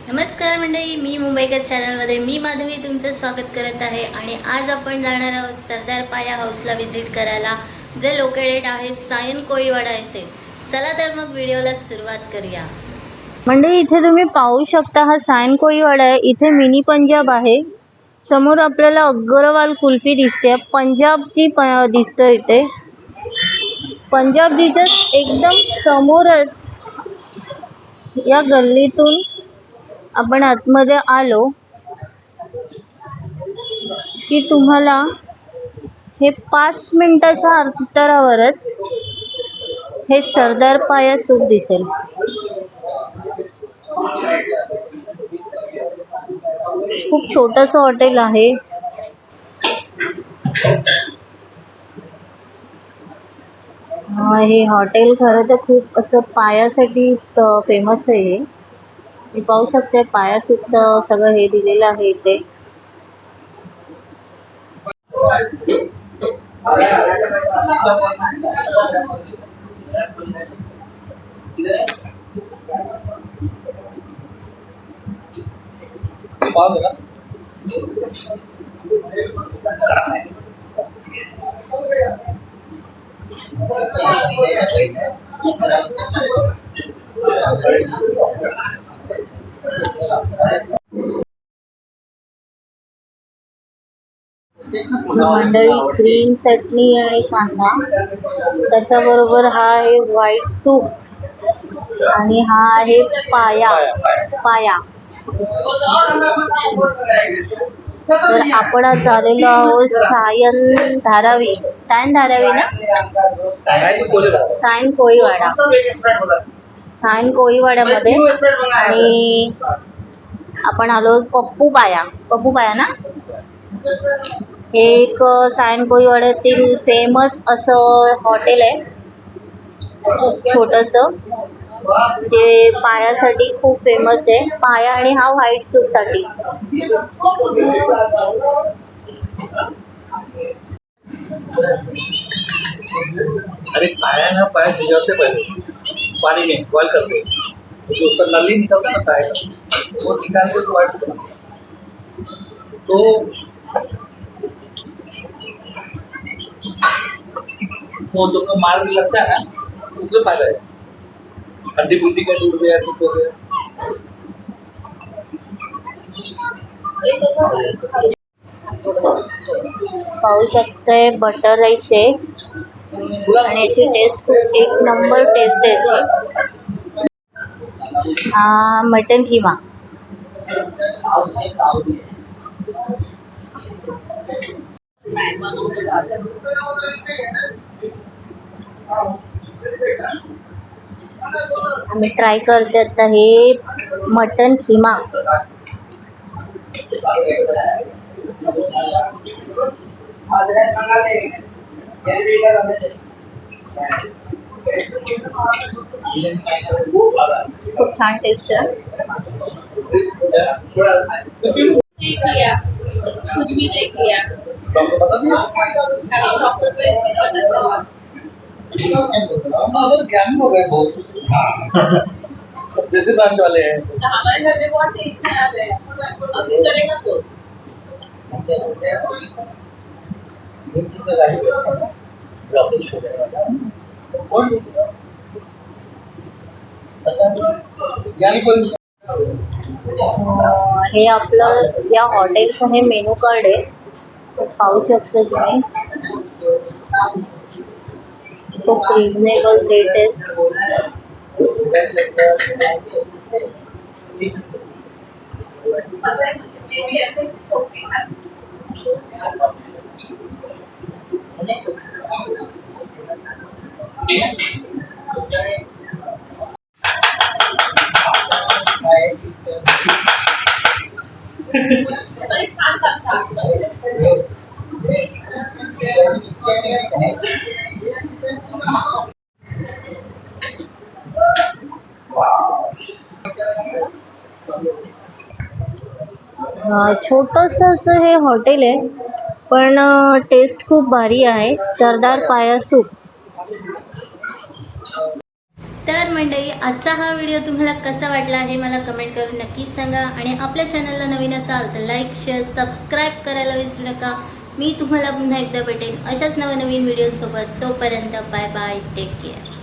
नमस्कार मंडळी, मी मुंबईकर चॅनलमध्ये मी माधवी तुमचं स्वागत करत आहे. आणि आज आपण जाणार आहोत सरदार पाया हाऊसला व्हिजिट करायला, जे लोकेटेड आहे सायन कोळीवाडा येथे. चला तर मग व्हिडिओला सुरुवात करूया. मंडळी, इथे तुम्ही पाहू शकता हा सायन कोळीवाडा आहे. इथे मिनी पंजाब आहे. समोर आपल्याला अग्रवाल कुल्फी दिसते. पंजाबची दिसतं इथे. पंजाब जिथं एकदम समोरच या गल्लीतून आपण आतमध्ये आलो की तुम्हाला हे 5 मिनिटाच्या अंतरावरच हे सरदार पाया सूप दिसेल. खूप छोटंसं हॉटेल आहे. हे हॉटेल खरं तर खूप असं पायासाठी फेमस आहे. मी पाहू शकते पाया सूप सगळं हे दिलेलं आहे इथे. मंडळी, ग्रीन चटणी आणि कांदा, त्याच्याबरोबर हा आहे व्हाईट सूप आणि हा आहे पाया. तर आपण आज आलेलो आहोत सायन धारावी ना, सायन कोळीवाड्यामध्ये. आणि आपण आलो पप्पू पाया ना. हे एक सायन कोळीवाड्यातील फेमस असं हॉटेल आहे, छोटंसं. ते पायासाठी खूप फेमस आहे. पाया आणि हा व्हाईट सूप साठी. अरे पाया ना, पाया भिजवते पहले पानी में बॉईल करके, तो उसका नली निकलता ना पाया का, वो निकाल के तो वो जो मार भी लगता है ना, उससे फायदा है. हड्डी बुड्डी का टूट गया, कुछ हो गया. पाहू शकते बटर राईस आहे आणि याची टेस्ट खूप एक नंबर टेस्ट आहे. हा मटन किमा. आम्ही ट्राय करते आता हे मटन किमा. खूप छान टेस्ट आहे. कुछ भी नहीं किया, डॉक्टर को ऐसे पता चला. ज्ञान हो गए बहुत. जैसे ब्रांच वाले हैं. हमारे घर में बहुत टेंशन आ गया. अभी करेगा तो हे आपलं या हॉटेलचं हे मेनू कार्ड आहे, पाहू शकता तुम्ही. खूप रिजनेबल रेट आहे. छान लागतात. छोटंसं असं हे हॉटेल आहे, पण टेस्ट खूप भारी आहे. सरदार पाया सूप. तर मंडळी, आजचा हा व्हिडिओ तुम्हाला कसा वाटला हे मला कमेंट करून नक्कीच सांगा. आणि आपल्या चॅनलला नवीन असाल तर लाईक शेअर सबस्क्राईब करायला विसरू नका. मी तुम्हाला पुन्हा एकदा भेटेन अशाच नवनवीन व्हिडिओसोबत. तोपर्यंत बाय बाय, टेक केअर.